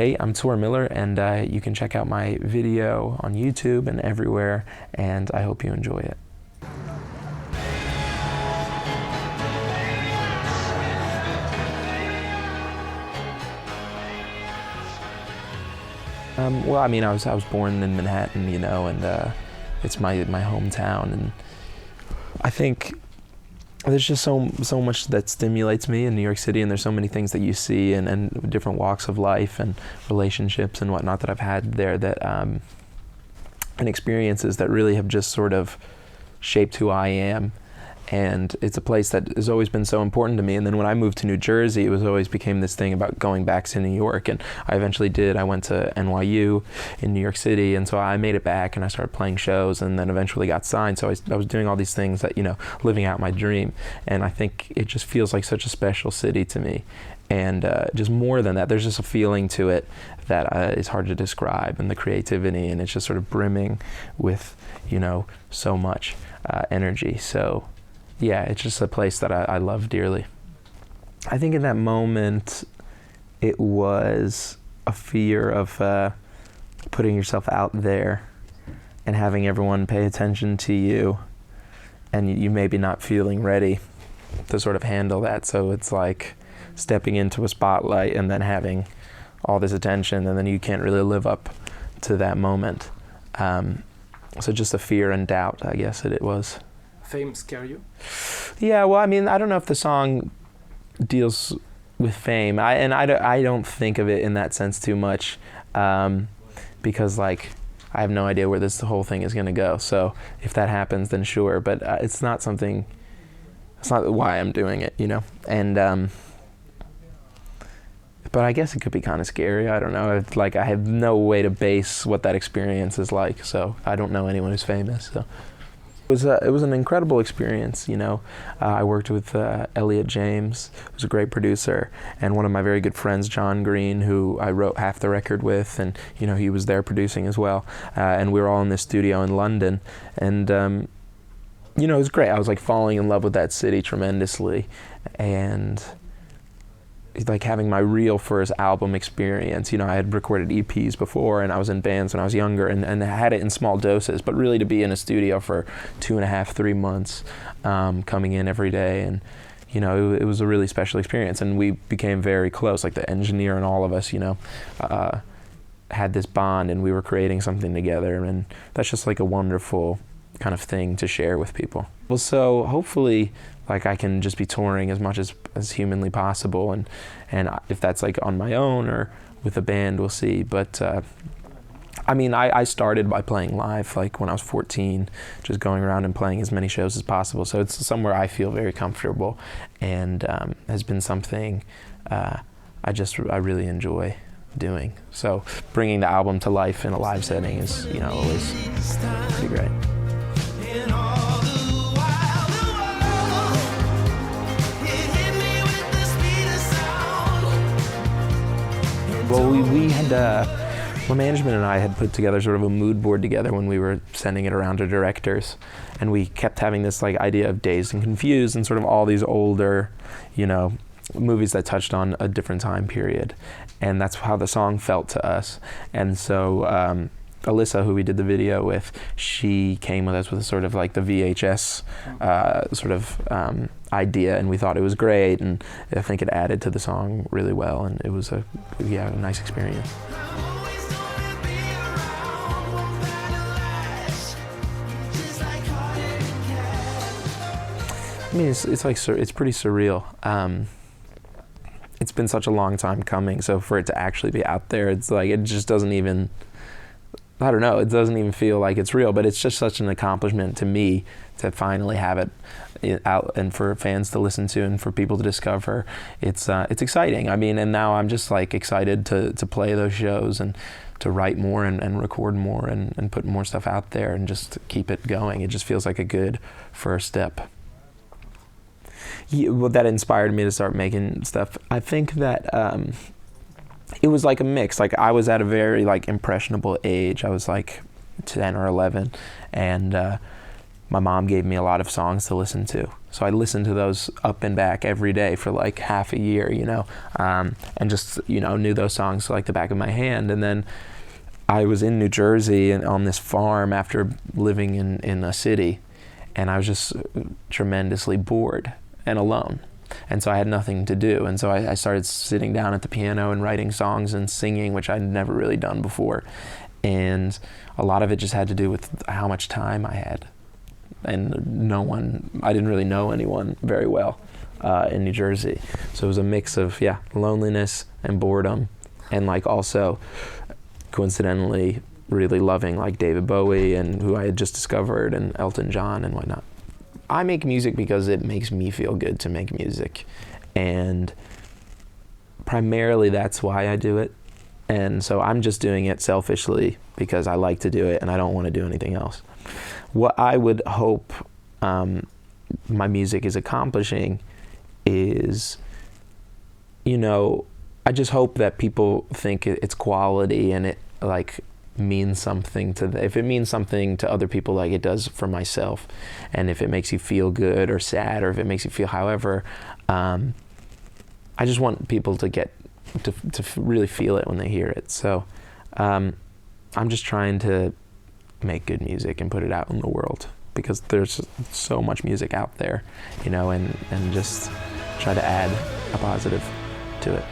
Hey, I'm Tor Miller, and you can check out my video on YouTube and everywhere, and I hope you enjoy it. Well, I mean, I was born in Manhattan, you know, and it's my hometown, and I think there's just so much that stimulates me in New York City, and there's so many things that you see and different walks of life and relationships and whatnot that I've had there that and experiences that really have just sort of shaped who I am. And it's a place that has always been so important to me. And then when I moved to New Jersey, it always became this thing about going back to New York. And I eventually did. I went to NYU in New York City. And so I made it back and I started playing shows and then eventually got signed. So I was doing all these things that, you know, living out my dream. And I think it just feels like such a special city to me. And just more than that, there's just a feeling to it that is hard to describe, and the creativity, and it's just sort of brimming with, you know, so much energy. So yeah, it's just a place that I love dearly. I think in that moment, it was a fear of putting yourself out there and having everyone pay attention to you, and you maybe not feeling ready to sort of handle that. So it's like stepping into a spotlight and then having all this attention, and then you can't really live up to that moment. So just a fear and doubt, I guess it was. Fame scare you? Yeah, well, I mean, I don't know if the song deals with fame. I don't think of it in that sense too much, because like I have no idea where this whole thing is going to go. So if that happens, then sure. But it's not why I'm doing it, you know. And but I guess it could be kind of scary. I don't know. It's like I have no way to base what that experience is like. So I don't know anyone who's famous. So. It was an incredible experience, you know. I worked with Elliot James, who's a great producer, and one of my very good friends, John Green, who I wrote half the record with, and you know, he was there producing as well. And we were all in this studio in London, and you know, it was great. I was like falling in love with that city tremendously, and like having my real first album experience. You know, I had recorded EPs before, and I was in bands when I was younger, and I had it in small doses, but really to be in a studio for 2.5, 3 months, coming in every day, and you know, it was a really special experience, and we became very close. Like the engineer and all of us, you know, had this bond, and we were creating something together, and that's just like a wonderful kind of thing to share with people. Well, so hopefully, like I can just be touring as much as humanly possible, and if that's like on my own or with a band, we'll see. But I mean, I started by playing live, like when I was 14, just going around and playing as many shows as possible. So it's somewhere I feel very comfortable, and has been something I really enjoy doing. So bringing the album to life in a live setting is, you know, always pretty great. Well, we had, well, management and I had put together sort of a mood board together when we were sending it around to directors, and we kept having this like idea of Dazed and Confused and sort of all these older, you know, movies that touched on a different time period, and that's how the song felt to us. And so Alyssa, who we did the video with, she came with us with sort of like the VHS sort of idea, and we thought it was great, and I think it added to the song really well, and it was a nice experience. I mean, it's like, it's pretty surreal. It's been such a long time coming, so for it to actually be out there, it's like, it just doesn't even, I don't know, it doesn't even feel like it's real, but it's just such an accomplishment to me to finally have it out and for fans to listen to and for people to discover. It's exciting. I mean, and now I'm just like excited to play those shows and to write more and record more and put more stuff out there and just keep it going. It just feels like a good first step. Yeah, well, that inspired me to start making stuff. I think that it was like a mix. Like I was at a very like impressionable age. I was like 10 or 11, and my mom gave me a lot of songs to listen to. So I listened to those up and back every day for like half a year, you know, and just, you know, knew those songs like the back of my hand. And then I was in New Jersey and on this farm after living in a city, and I was just tremendously bored and alone. And so I had nothing to do. And so I started sitting down at the piano and writing songs and singing, which I'd never really done before. And a lot of it just had to do with how much time I had. And I didn't really know anyone very well in New Jersey. So it was a mix of, yeah, loneliness and boredom, and like also coincidentally really loving like David Bowie and who I had just discovered, and Elton John and whatnot. I make music because it makes me feel good to make music, and primarily that's why I do it. And so I'm just doing it selfishly because I like to do it and I don't want to do anything else. What I would hope my music is accomplishing is, you know, I just hope that people think it's quality and it like means something to them. If it means something to other people like it does for myself, and if it makes you feel good or sad, or if it makes you feel however, I just want people to get to really feel it when they hear it. So I'm just trying to make good music and put it out in the world, because there's so much music out there, you know, and just try to add a positive to it.